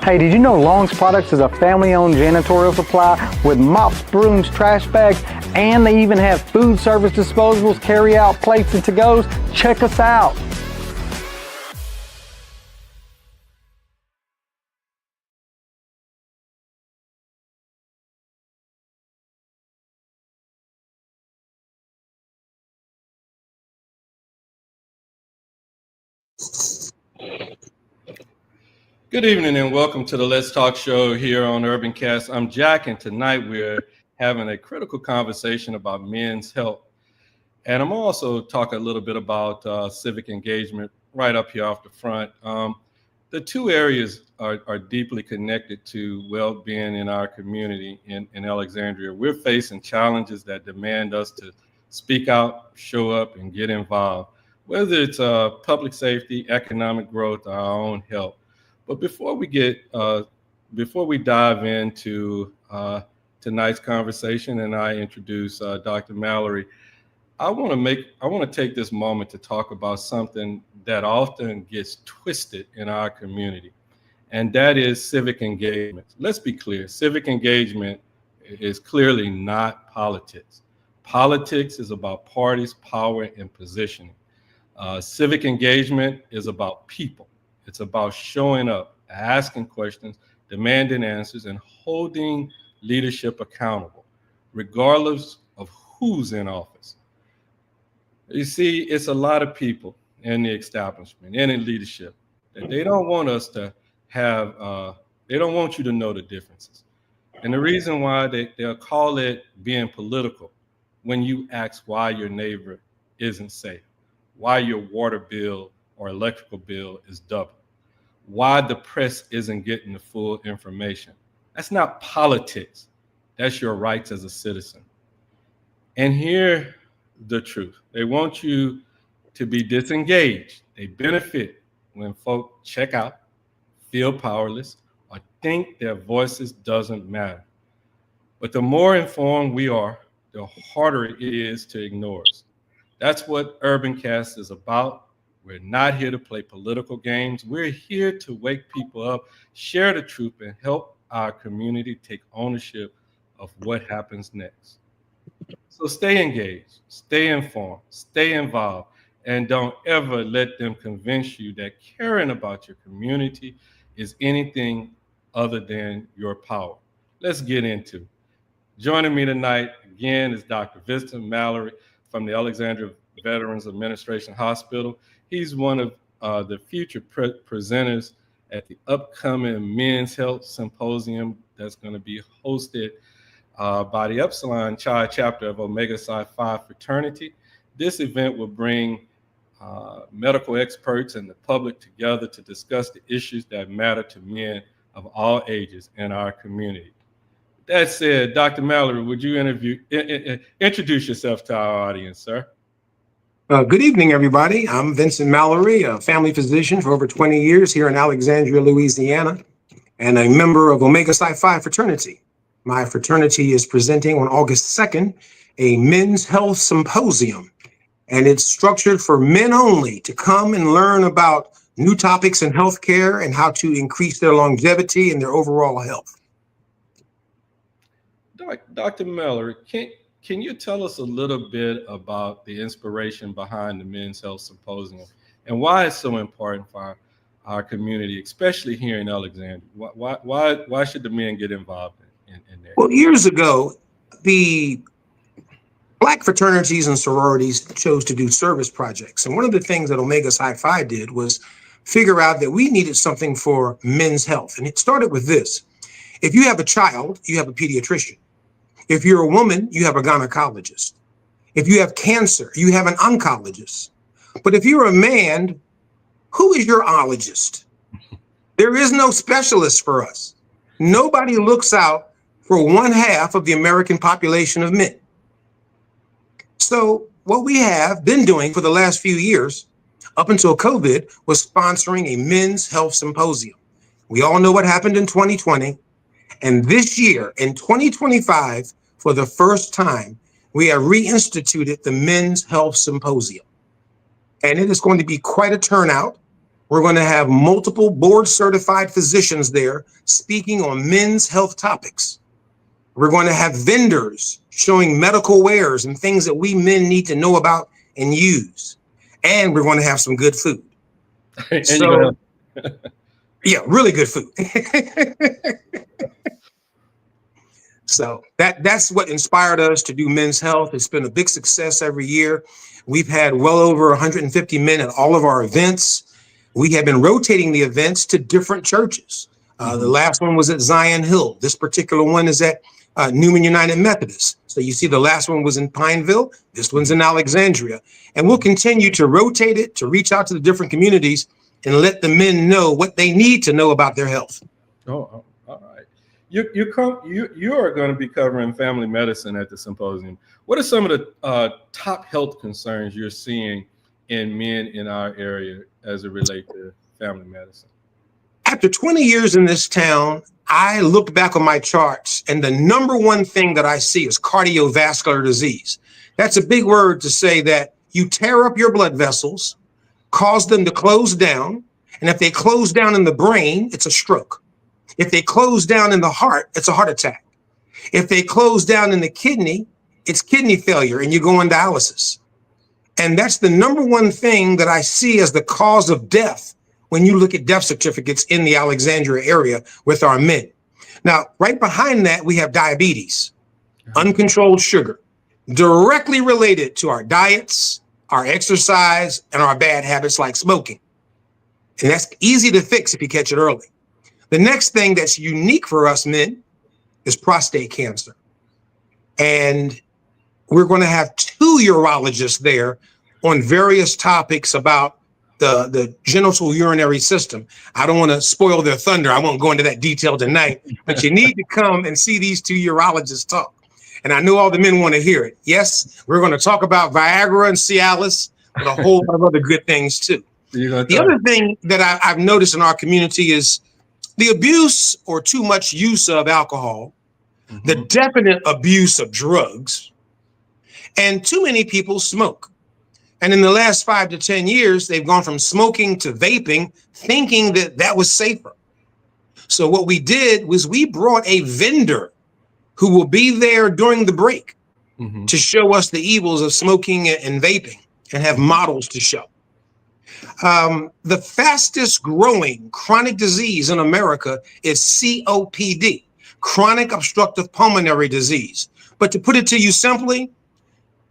Hey, did you know Long's Products is a family-owned janitorial supply with mops, brooms, trash bags, and they even have food service disposables, carry-out plates, and to-goes? Check us out. Good evening and welcome to the Let's Talk show here on UrbanCast. I'm Jack, and tonight we're having a critical conversation about men's health. And I'm also talking a little bit about civic engagement right up here off the front. The two areas are deeply connected to well-being in our community in Alexandria. We're facing challenges that demand us to speak out, show up, and get involved, whether it's public safety, economic growth, or our own health. But before we dive into tonight's conversation, and I introduce Dr. Mallory, I want to take this moment to talk about something that often gets twisted in our community, and that is civic engagement. Let's be clear: civic engagement is clearly not politics. Politics is about parties, power, and positioning. Civic engagement is about people. It's about showing up, asking questions, demanding answers, and holding leadership accountable, regardless of who's in office. You see, it's a lot of people in the establishment and in leadership that they don't want us to have, they don't want you to know the differences. And the reason why they'll call it being political when you ask why your neighbor isn't safe, why your water bill or electrical bill is double, why the press isn't getting the full information. That's not politics. That's your rights as a citizen. And hear the truth. They want you to be disengaged. They benefit when folk check out, feel powerless, or think their voices doesn't matter. But the more informed we are, the harder it is to ignore us. That's what UrbanCast is about. We're not here to play political games. We're here to wake people up, share the truth, and help our community take ownership of what happens next. So stay engaged, stay informed, stay involved, and don't ever let them convince you that caring about your community is anything other than your power. Let's get into it. Joining me tonight again is Dr. Vincent Mallory from the Alexandria Veterans Administration Hospital. He's one of the future presenters at the upcoming Men's Health Symposium that's going to be hosted by the Epsilon Chi chapter of Omega Psi Phi Fraternity. This event will bring medical experts and the public together to discuss the issues that matter to men of all ages in our community. That said, Dr. Mallory, would you introduce yourself to our audience, sir? Good evening, everybody. I'm Vincent Mallory, a family physician for over 20 years here in Alexandria, Louisiana, and a member of Omega Psi Phi Fraternity. My fraternity is presenting on August 2nd a Men's Health Symposium, and it's structured for men only to come and learn about new topics in healthcare and how to increase their longevity and their overall health. Dr. Mallory, can you tell us a little bit about the inspiration behind the Men's Health Symposium and why it's so important for our community, especially here in Alexandria? Why should the men get involved in there? Well, years ago, the Black fraternities and sororities chose to do service projects. And one of the things that Omega Psi Phi did was figure out that we needed something for men's health. And it started with this. If you have a child, you have a pediatrician. If you're a woman, you have a gynecologist. If you have cancer, you have an oncologist. But if you're a man, who is your ologist? There is no specialist for us. Nobody looks out for 1/2 of the American population of men. So what we have been doing for the last few years, up until COVID, was sponsoring a Men's Health Symposium. We all know what happened in 2020. And this year, in 2025, for the first time, we have reinstituted the Men's Health Symposium. And it is going to be quite a turnout. We're going to have multiple board certified physicians there speaking on men's health topics. We're going to have vendors showing medical wares and things that we men need to know about and use. And we're going to have some good food. And So, yeah, really good food. So that's what inspired us to do men's health. It's been a big success every year. We've had well over 150 men at all of our events. We have been rotating the events to different churches. The last one was at Zion Hill. This particular one is at Newman United Methodist. So you see the last one was in Pineville. This one's in Alexandria. And we'll continue to rotate it to reach out to the different communities and let the men know what they need to know about their health. Oh, all right. You are going to be covering family medicine at the symposium. What are some of the top health concerns you're seeing in men in our area as it relates to family medicine? After 20 years in this town, I looked back on my charts, and the number one thing that I see is cardiovascular disease. That's a big word to say that you tear up your blood vessels, cause them to close down, and if they close down in the brain, it's a stroke. If they close down in the heart, it's a heart attack. If they close down in the kidney, it's kidney failure, and you go on dialysis. And that's the number one thing that I see as the cause of death when you look at death certificates in the Alexandria area with our men. Now, right behind that, we have diabetes, uncontrolled sugar, directly related to our diets, our exercise, and our bad habits like smoking. And that's easy to fix if you catch it early. The next thing that's unique for us men is prostate cancer. And we're going to have 2 urologists there on various topics about the genital urinary system. I don't want to spoil their thunder. I won't go into that detail tonight, but you need to come and see these 2 urologists talk. And I know all the men want to hear it. Yes, we're going to talk about Viagra and Cialis, but a whole lot of other good things too. The other thing that I've noticed in our community is the abuse or too much use of alcohol, the definite abuse of drugs, and too many people smoke. And in the last 5 to 10 years, they've gone from smoking to vaping, thinking that that was safer. So what we did was we brought a vendor who will be there during the break to show us the evils of smoking and vaping and have models to show. The fastest growing chronic disease in America is COPD, chronic obstructive pulmonary disease. But to put it to you simply,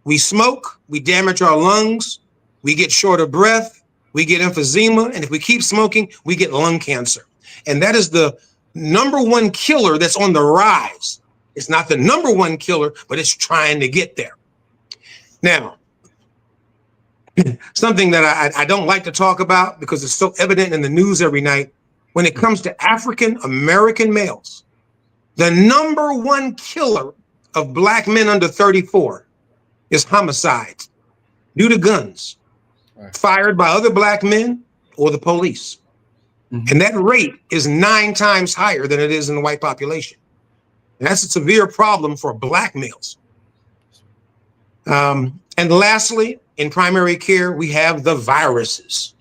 we smoke, we damage our lungs, we get short of breath, we get emphysema, and if we keep smoking, we get lung cancer. And that is the number one killer that's on the rise. It's not the number one killer, but it's trying to get there. Now, something that I don't like to talk about because it's so evident in the news every night, when it comes to African American males, the number one killer of Black men under 34 is homicides due to guns fired by other Black men or the police. And that rate is 9 times higher than it is in the white population. And that's a severe problem for Black males. And lastly, in primary care, we have the viruses.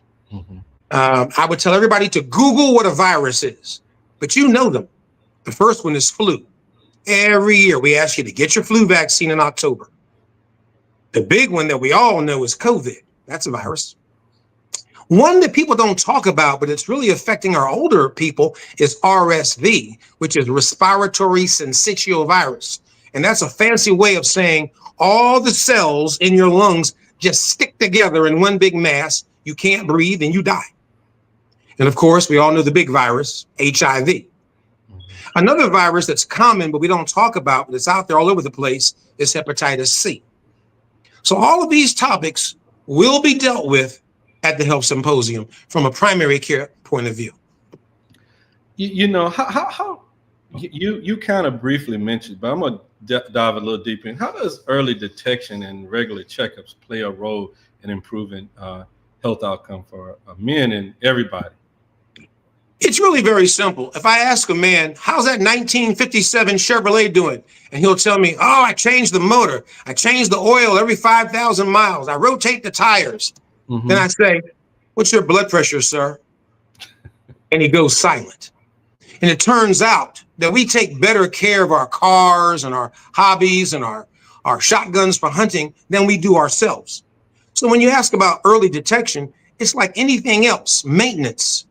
I would tell everybody to Google what a virus is, but you know them. The first one is flu. Every year we ask you to get your flu vaccine in October. The big one that we all know is COVID. That's a virus. One that people don't talk about, but it's really affecting our older people, is RSV, which is respiratory syncytial virus. And that's a fancy way of saying all the cells in your lungs just stick together in one big mass. You can't breathe and you die. And of course, we all know the big virus, HIV. Another virus that's common, but we don't talk about, but it's out there all over the place, is hepatitis C. So all of these topics will be dealt with at the Health Symposium from a primary care point of view. You know, how you kind of briefly mentioned, but I'm going to dive a little deeper in. How does early detection and regular checkups play a role in improving health outcome for men and everybody? It's really very simple. If I ask a man, how's that 1957 Chevrolet doing? And he'll tell me, oh, I changed the motor. I change the oil every 5,000 miles. I rotate the tires. Then I say, what's your blood pressure, sir? and he goes silent. And it turns out that we take better care of our cars and our hobbies and our shotguns for hunting than we do ourselves. So when you ask about early detection, it's like anything else, maintenance.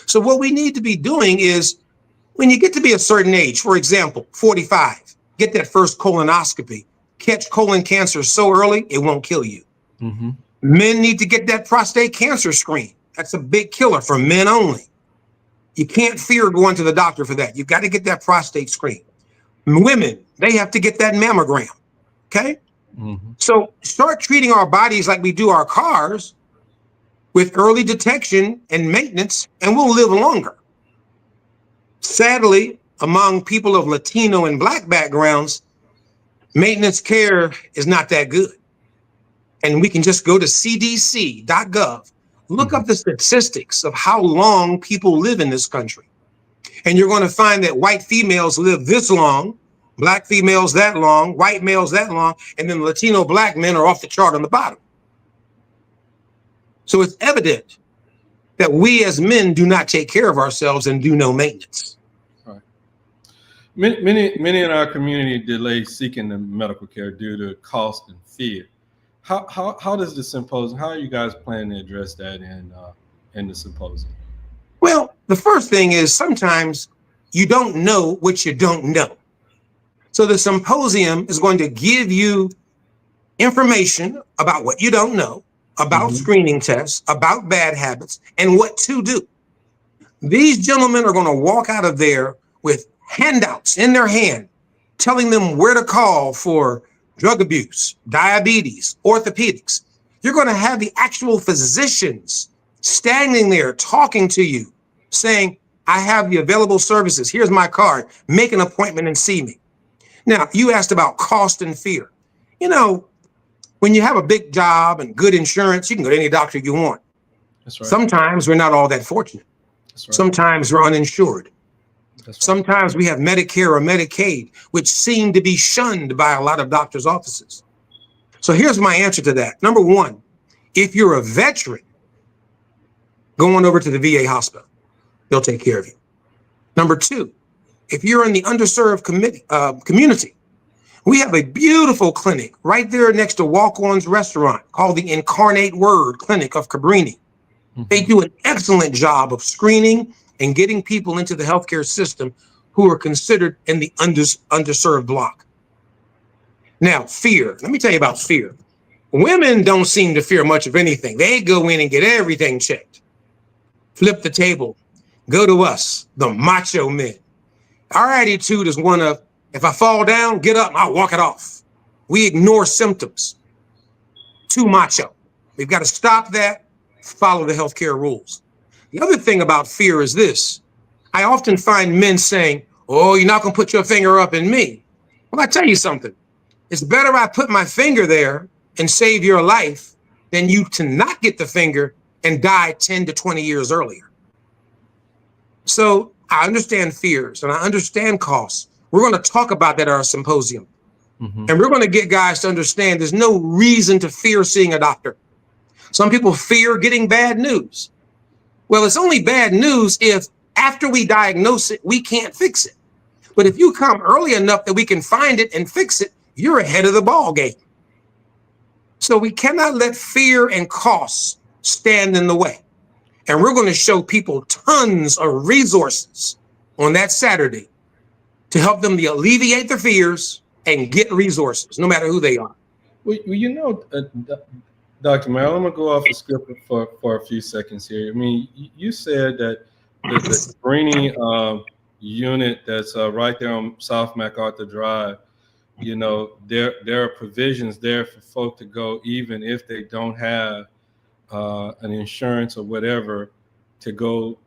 So what we need to be doing is when you get to be a certain age, for example, 45, get that first colonoscopy, catch colon cancer so early, it won't kill you. Mm-hmm. Men need to get that prostate cancer screen. That's a big killer for men only. You can't fear going to the doctor for that. You've got to get that prostate screen. Women, they have to get that mammogram. Okay? Mm-hmm. So start treating our bodies like we do our cars with early detection and maintenance, and we'll live longer. Sadly, among people of Latino and Black backgrounds, maintenance care is not that good. And we can just go to cdc.gov, look up the statistics of how long people live in this country. And you're going to find that white females live this long, Black females that long, white males that long, and then Latino Black men are off the chart on the bottom. So it's evident that we as men do not take care of ourselves and do no maintenance. Right. Many in our community delay seeking the medical care due to cost and fear. How does the symposium, how are you guys planning to address that in the symposium? Well, the first thing is sometimes you don't know what you don't know. So the symposium is going to give you information about what you don't know, about screening tests, about bad habits, and what to do. These gentlemen are going to walk out of there with handouts in their hand, telling them where to call for drug abuse, diabetes, orthopedics. You're going to have the actual physicians standing there talking to you, saying, I have the available services. Here's my card. Make an appointment and see me. Now, you asked about cost and fear. You know, when you have a big job and good insurance, you can go to any doctor you want. That's right. Sometimes we're not all that fortunate. That's right. Sometimes we're uninsured. That's right. Sometimes we have Medicare or Medicaid, which seem to be shunned by a lot of doctors' offices. So here's my answer to that. Number one, if you're a veteran, go on over to the VA hospital. They'll take care of you. Number two, if you're in the underserved community, we have a beautiful clinic right there next to Walk-On's restaurant called the Incarnate Word Clinic of Cabrini. They do an excellent job of screening and getting people into the healthcare system who are considered in the underserved block. Now, fear. Let me tell you about fear. Women don't seem to fear much of anything. They go in and get everything checked. Flip the table. Go to us, the macho men. Our attitude is one of, if I fall down, get up, I'll walk it off. We ignore symptoms. Too macho. We've got to stop that, follow the healthcare rules. The other thing about fear is this. I often find men saying, oh, you're not going to put your finger up in me. Well, I tell you something. It's better I put my finger there and save your life than you to not get the finger and die 10 to 20 years earlier. So I understand fears and I understand costs. We're going to talk about that at our symposium. And we're going to get guys to understand there's no reason to fear seeing a doctor. Some people fear getting bad news. Well, it's only bad news if after we diagnose it, we can't fix it. But if you come early enough that we can find it and fix it, you're ahead of the ball game. So we cannot let fear and costs stand in the way. And we're going to show people tons of resources on that Saturday to help them to alleviate their fears and get resources, no matter who they are. Well, you know, Dr. Mallory, I'm going to go off the script for a few seconds here. I mean, you said that the screening unit that's right there on South MacArthur Drive, you know, there are provisions there for folk to go, even if they don't have an insurance or whatever, to go,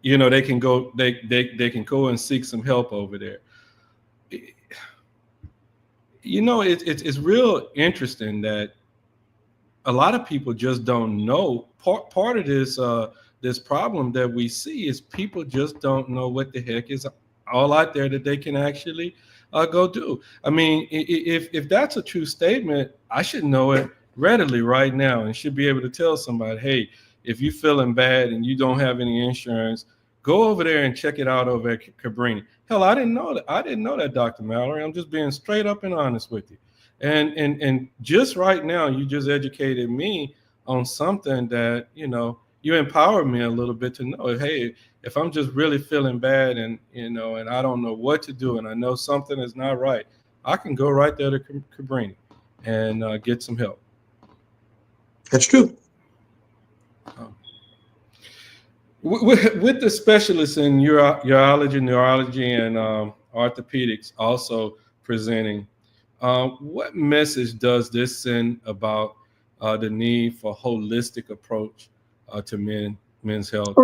you know, they can go, they can go and seek some help over there. You know, it's real interesting that a lot of people just don't know. Part of this problem that we see is people just don't know what the heck is all out there that they can actually go do. I mean, if that's a true statement, I should know it readily right now and should be able to tell somebody, hey, if you're feeling bad and you don't have any insurance, go over there and check it out over at Cabrini. Hell, I didn't know that. I didn't know that, Dr. Mallory. I'm just being straight up and honest with you. And just right now, you just educated me on something that, you empowered me a little bit to know, hey, if I'm just really feeling bad and, and I don't know what to do and I know something is not right, I can go right there to Cabrini and get some help. That's true. With the specialists in urology, neurology, and orthopedics also presenting, what message does this send about the need for holistic approach to men's health?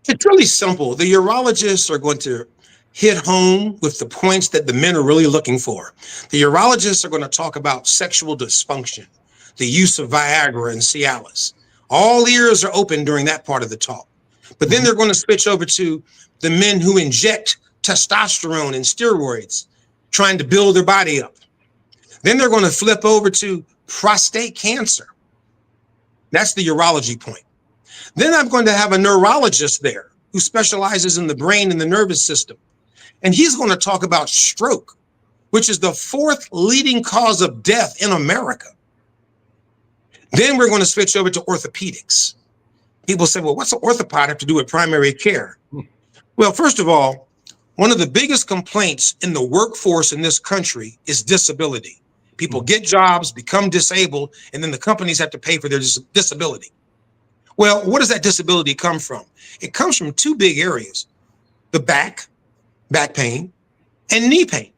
It's really simple. The urologists are going to hit home with the points that the men are really looking for. The urologists are going to talk about sexual dysfunction, the use of Viagra and Cialis. All ears are open during that part of the talk. But then they're going to switch over to the men who inject testosterone and steroids, trying to build their body up. Then they're going to flip over to prostate cancer. That's the urology point. Then I'm going to have a neurologist there who specializes in the brain and the nervous system. And he's going to talk about stroke, which is the 4th leading cause of death in America. Then we're going to switch over to orthopedics. People say, well, what's an orthopod have to do with primary care? Well, first of all, one of the biggest complaints in the workforce in this country is disability. People get jobs, become disabled, and then the companies have to pay for their disability. Well, where does that disability come from? It comes from 2 big areas: the back pain, and knee pain.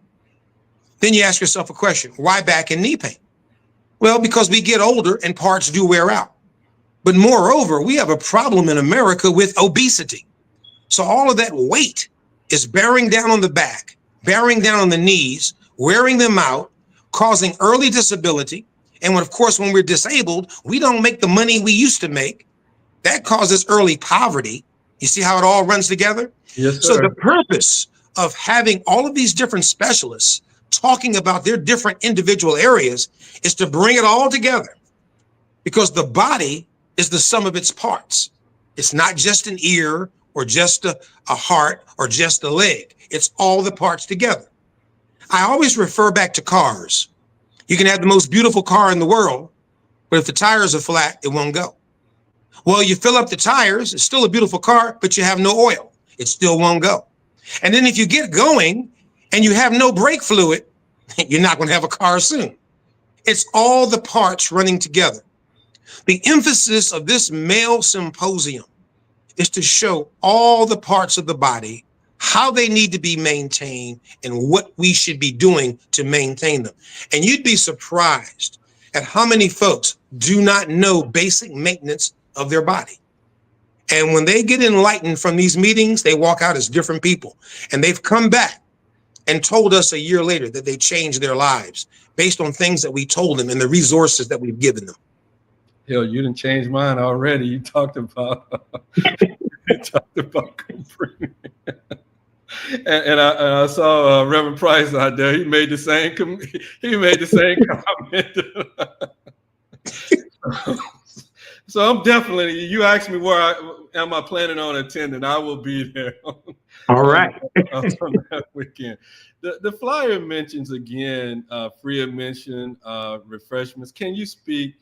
Then you ask yourself a question: why back and knee pain? Well, because we get older and parts do wear out. But moreover, we have a problem in America with obesity. So all of that weight is bearing down on the back, bearing down on the knees, wearing them out, causing early disability. And when we're disabled, we don't make the money we used to make. That causes early poverty. You see how it all runs together? Yes, sir. So the purpose of having all of these different specialists talking about their different individual areas is to bring it all together, because the body is the sum of its parts. It's not just an ear or just a heart or just a leg. It's all the parts together. I always refer back to cars. You can have the most beautiful car in the world, but if the tires are flat, it won't go. Well, you fill up the tires, it's still a beautiful car, but you have no oil. It still won't go. And then if you get going and you have no brake fluid, you're not going to have a car soon. It's all the parts running together. The emphasis of this male symposium is to show all the parts of the body, how they need to be maintained, and what we should be doing to maintain them. And you'd be surprised at how many folks do not know basic maintenance of their body. And when they get enlightened from these meetings, they walk out as different people. And they've come back and told us a year later that they changed their lives based on things that we told them and the resources that we've given them. Hell, you didn't change mine already. You talked about Cabrini. And I saw Reverend Price out there. He made the same comment. So I'm definitely. You asked me where am I planning on attending? I will be there. All right. On that weekend. The flyer mentions again free admission, refreshments. Can you speak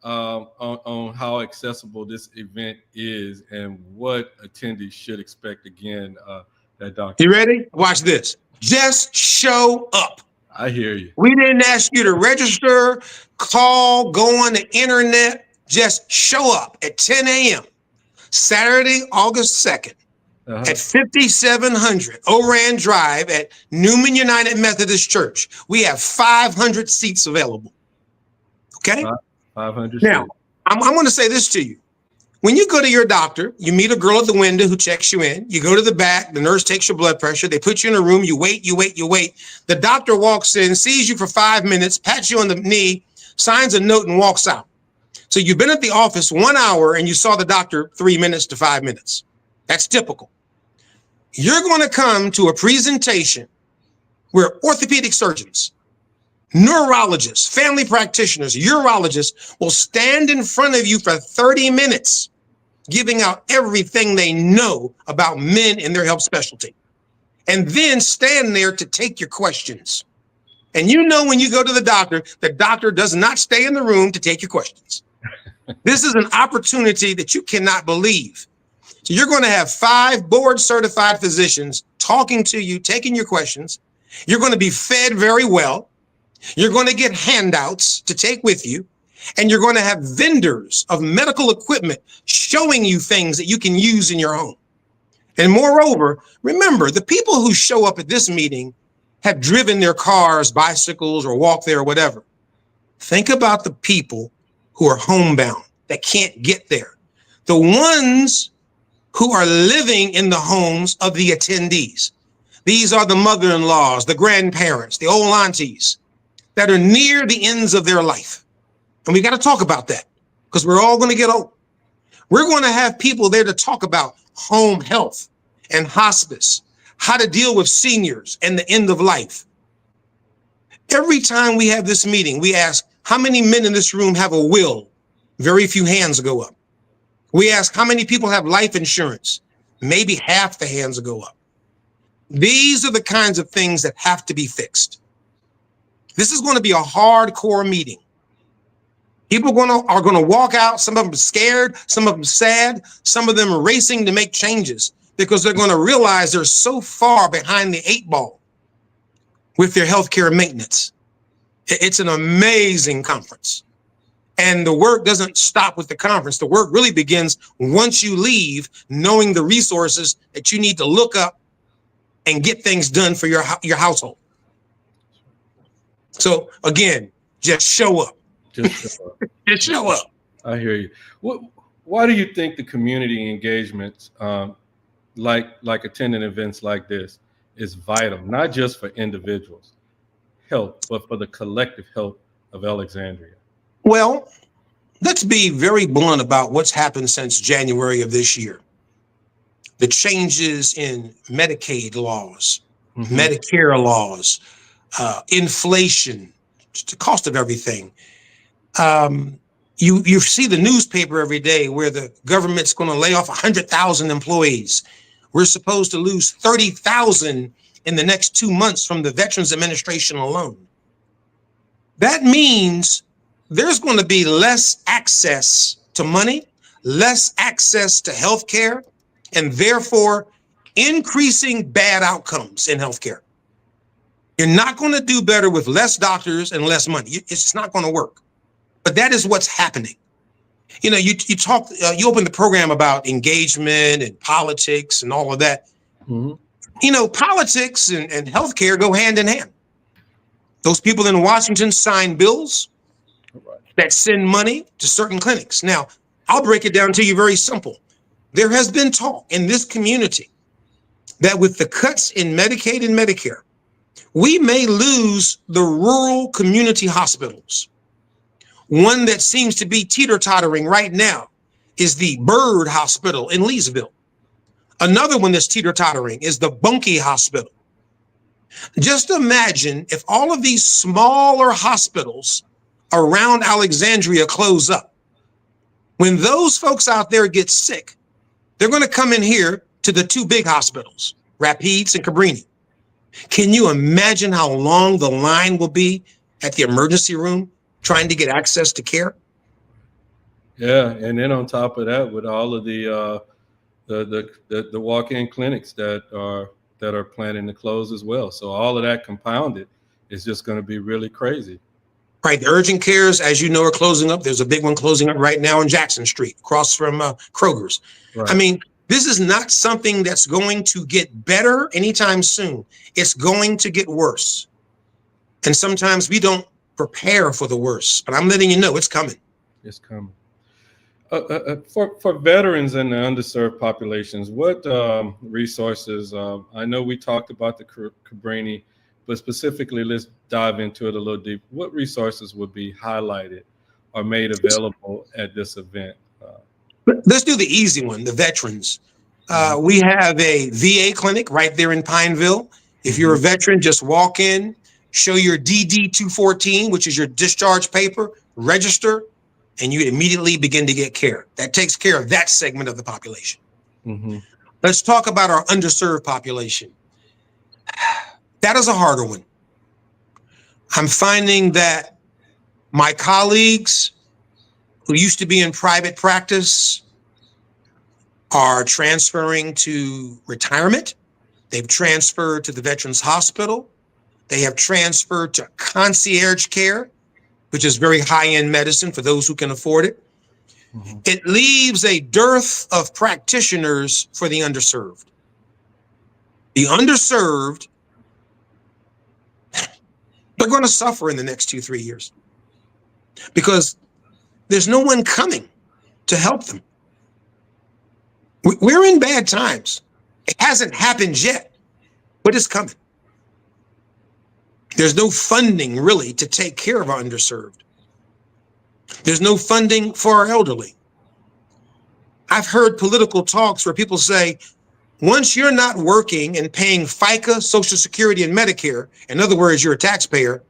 on how accessible this event is and what attendees should expect again? That doctor. You ready? Watch this. Just show up. I hear you. We didn't ask you to register, call, go on the internet. Just show up at 10 a.m. Saturday, August 2nd at 5700 Oran Drive at Newman United Methodist Church. We have 500 seats available. Okay? 500 Now, seats. I'm going to say this to you. When you go to your doctor, you meet a girl at the window who checks you in. You go to the back, the nurse takes your blood pressure. They put you in a room. You wait. The doctor walks in, sees you for 5 minutes, pats you on the knee, signs a note, and walks out. So you've been at the office 1 hour and you saw the doctor 3 minutes to 5 minutes. That's typical. You're going to come to a presentation where orthopedic surgeons, neurologists, family practitioners, urologists will stand in front of you for 30 minutes giving out everything they know about men and their health specialty, and then stand there to take your questions. And you know, when you go to the doctor does not stay in the room to take your questions. This is an opportunity that you cannot believe. So you're going to have 5 board certified physicians talking to you, taking your questions. You're going to be fed very well. You're going to get handouts to take with you. And you're going to have vendors of medical equipment showing you things that you can use in your home. And moreover, remember, the people who show up at this meeting have driven their cars, bicycles, or walked there or whatever. Think about the people who are homebound that can't get there. The ones who are living in the homes of the attendees. These are the mother-in-laws, the grandparents, the old aunties that are near the ends of their life. And we got to talk about that because we're all going to get old. We're going to have people there to talk about home health and hospice, how to deal with seniors and the end of life. Every time we have this meeting, we ask, how many men in this room have a will? Very few hands go up. We ask, how many people have life insurance? Maybe half the hands go up. These are the kinds of things that have to be fixed. This is going to be a hardcore meeting. People are going to walk out, some of them scared, some of them sad, some of them are racing to make changes because they're going to realize they're so far behind the 8 ball with their healthcare maintenance. It's an amazing conference. And the work doesn't stop with the conference. The work really begins once you leave, knowing the resources that you need to look up and get things done for your household. So again, just show up. Just show up. I hear you. Why do you think the community engagement, like attending events like this, is vital, not just for individuals' health, but for the collective health of Alexandria? Well, let's be very blunt about what's happened since January of this year. The changes in Medicaid laws, Medicare laws, inflation, just the cost of everything. You see the newspaper every day where the government's going to lay off 100,000 employees. We're supposed to lose 30,000 in the next 2 months from the Veterans Administration alone. That means there's going to be less access to money, less access to healthcare, and therefore increasing bad outcomes in healthcare. You're not going to do better with less doctors and less money. It's not going to work. But that is what's happening. You know, you open the program about engagement and politics and all of that. You know, politics and healthcare go hand in hand. Those people in Washington sign bills that send money to certain clinics. Now, I'll break it down to you very simple. There has been talk in this community that with the cuts in Medicaid and Medicare, we may lose the rural community hospitals. One that seems to be teeter-tottering right now is the Bird Hospital in Leesville. Another one that's teeter-tottering is the Bunkie Hospital. Just imagine if all of these smaller hospitals around Alexandria close up. When those folks out there get sick, they're going to come in here to the 2 big hospitals, Rapides and Cabrini. Can you imagine how long the line will be at the emergency room trying to get access to care? Yeah, and then on top of that, with all of the walk-in clinics that are planning to close as well, so all of that compounded is just going to be really crazy. Right, the urgent cares, as you know, are closing up. There's a big one closing up right now on Jackson Street, across from Kroger's. Right. I mean, this is not something that's going to get better anytime soon. It's going to get worse. And sometimes we don't prepare for the worst, but I'm letting you know it's coming. It's coming. For veterans and the underserved populations, what resources, I know we talked about the Cabrini, but specifically, let's dive into it a little deeper. What resources would be highlighted or made available at this event? Let's do the easy one, the veterans. We have a VA clinic right there in Pineville. If you're a veteran, just walk in, show your DD-214, which is your discharge paper, register, and you immediately begin to get care. That takes care of that segment of the population. Mm-hmm. Let's talk about our underserved population. That is a harder one. I'm finding that my colleagues who used to be in private practice are transferring to retirement. They've transferred to the Veterans Hospital. They have transferred to concierge care, which is very high-end medicine for those who can afford it. Mm-hmm. It leaves a dearth of practitioners for the underserved. The underserved, they're going to suffer in the next 2-3 years because there's no one coming to help them. We're in bad times. It hasn't happened yet, but it's coming. There's no funding really to take care of our underserved. There's no funding for our elderly. I've heard political talks where people say, once you're not working and paying FICA, Social Security, and Medicare, in other words, you're a taxpayer,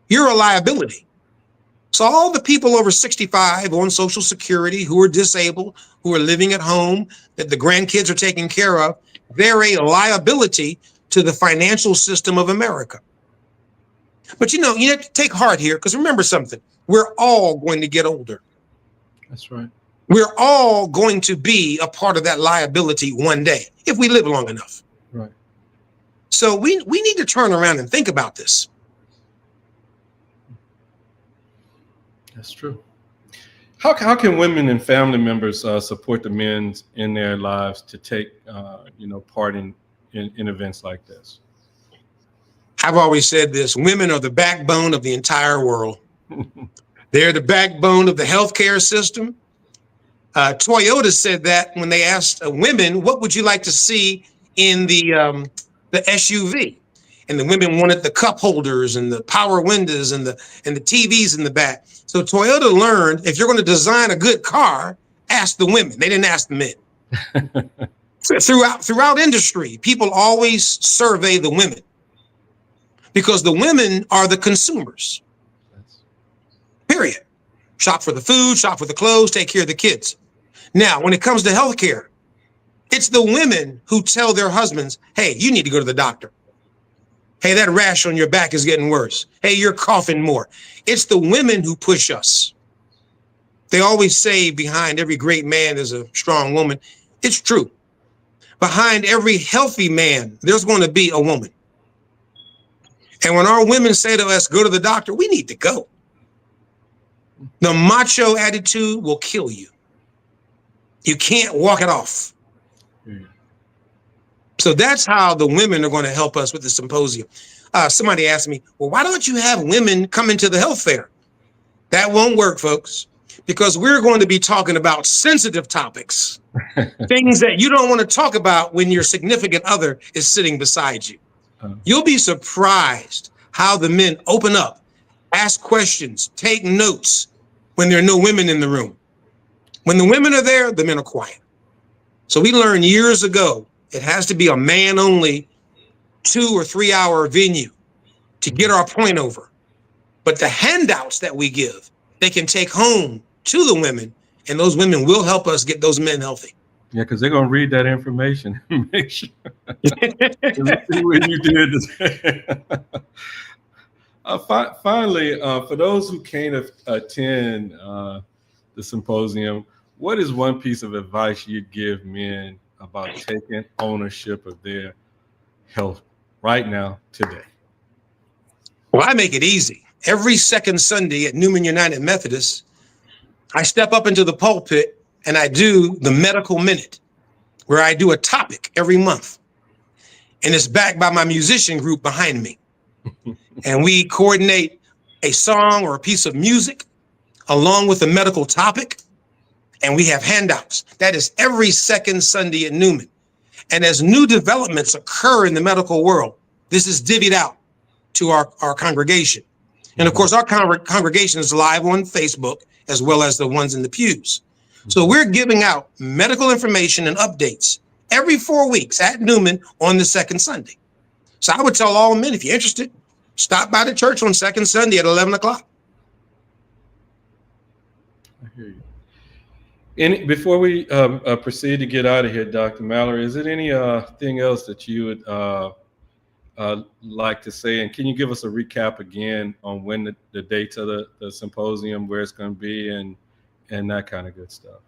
you're a liability. So all the people over 65 on Social Security who are disabled, who are living at home, that the grandkids are taking care of, they're a liability to the financial system of America. But you have to take heart here, because remember something, we're all going to get older. That's right. We're all going to be a part of that liability one day, if we live long enough. Right. So we need to turn around and think about this. That's true. How can women and family members support the men in their lives to take part in events like this? I've always said this: women are the backbone of the entire world. They're the backbone of the healthcare system. Toyota said that when they asked women, "What would you like to see in the SUV?" And the women wanted the cup holders and the power windows and the TVs in the back. So Toyota learned, if you're going to design a good car, ask the women. They didn't ask the men. Throughout industry, people always survey the women because the women are the consumers. Period. Shop for the food, shop for the clothes, take care of the kids. Now, when it comes to healthcare, it's the women who tell their husbands, "Hey, you need to go to the doctor. Hey, that rash on your back is getting worse. Hey, you're coughing more." It's the women who push us. They always say behind every great man is a strong woman. It's true. Behind every healthy man, there's going to be a woman. And when our women say to us, "Go to the doctor," we need to go. The macho attitude will kill you. You can't walk it off. So that's how the women are going to help us with the symposium. Somebody asked me, "Well, why don't you have women come into the health fair?" That won't work, folks, because we're going to be talking about sensitive topics, things that you don't want to talk about when your significant other is sitting beside you. You'll be surprised how the men open up, ask questions, take notes when there are no women in the room. When the women are there, the men are quiet. So we learned years ago, it has to be a man-only 2 or 3 hour venue to get our point over. But the handouts that we give, they can take home to the women, and those women will help us get those men healthy. Yeah, because they're going to read that information and make sure. See what you did today. Finally, for those who can't attend the symposium, what is one piece of advice you'd give men about taking ownership of their health right now, today? Well, I make it easy. Every second Sunday at Newman United Methodist, I step up into the pulpit and I do the Medical Minute, where I do a topic every month. And it's backed by my musician group behind me. And we coordinate a song or a piece of music along with a medical topic. And we have handouts. That is every second Sunday at Newman. And as new developments occur in the medical world, this is divvied out to our congregation. And of course, our congregation is live on Facebook, as well as the ones in the pews. So we're giving out medical information and updates every 4 weeks at Newman on the second Sunday. So I would tell all men, if you're interested, stop by the church on second Sunday at 11 o'clock. hear you. Before we proceed to get out of here, Dr. Mallory, is there anything else that you would like to say? And can you give us a recap again on when the dates of the symposium, where it's going to be, and that kind of good stuff?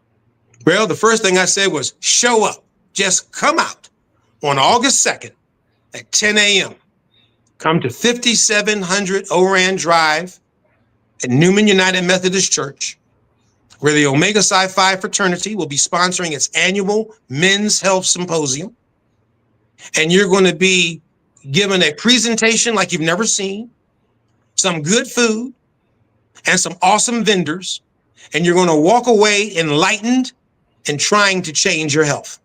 Well, the first thing I said was show up. Just come out on August 2nd at 10 a.m. Come to 5700 Oran Drive at Newman United Methodist Church, where the Omega Psi Phi Fraternity will be sponsoring its annual Men's Health Symposium. And you're going to be given a presentation like you've never seen, some good food, and some awesome vendors. And you're going to walk away enlightened and trying to change your health.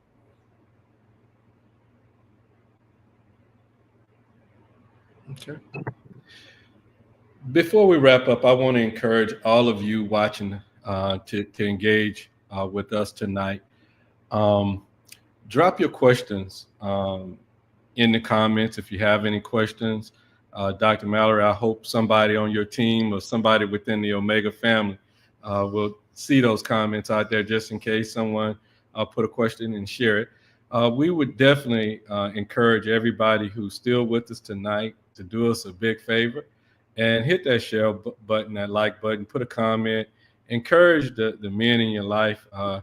Okay. Before we wrap up, I want to encourage all of you watching to engage with us tonight. Drop your questions in the comments if you have any questions. Dr. Mallory, I hope somebody on your team or somebody within the Omega family will see those comments out there just in case someone put a question and share it. We would definitely encourage everybody who's still with us tonight to do us a big favor and hit that share button, that like button, put a comment, encourage the men in your life to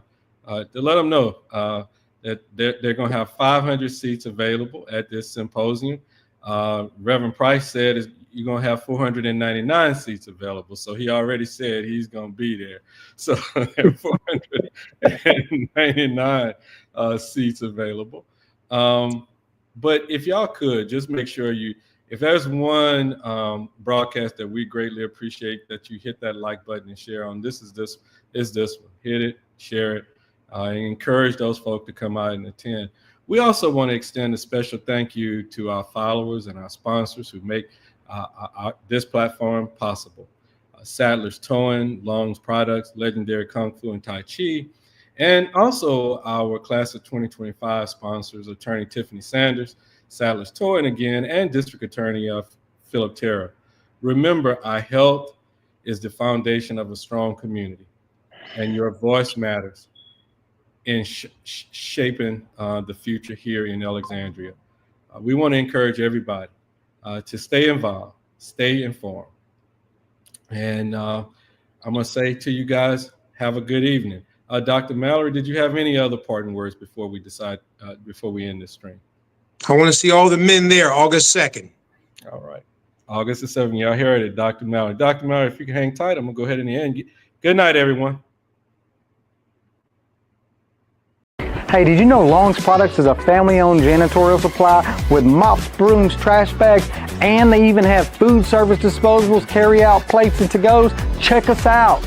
let them know that they're going to have 500 seats available at this symposium. Reverend Price said you're going to have 499 seats available. So he already said he's going to be there. So there are 499 seats available. But if y'all could, just make sure if there's one broadcast that we greatly appreciate that you hit that like button and share on, this one. Hit it, share it, and encourage those folks to come out and attend. We also want to extend a special thank you to our followers and our sponsors who make this platform possible. Sadler's Towing, Long's Products, Legendary Kung Fu and Tai Chi, and also our class of 2025 sponsors, Attorney Tiffany Sanders, Sadler's Towing again, and District Attorney Philip Terra. Remember, our health is the foundation of a strong community, and your voice matters in shaping the future here in Alexandria. We want to encourage everybody to stay involved, stay informed. And I'm going to say to you guys, have a good evening. Dr. Mallory, did you have any other parting words before we end this stream? I want to see all the men there August 2nd. All right. August the 7th. Y'all heard it, Dr. Mallory. Dr. Mallory, if you can hang tight, I'm going to go ahead and end. Good night, everyone. Hey, did you know Long's Products is a family-owned janitorial supply with mops, brooms, trash bags, and they even have food service disposables, carry-out plates, and to-goes? Check us out.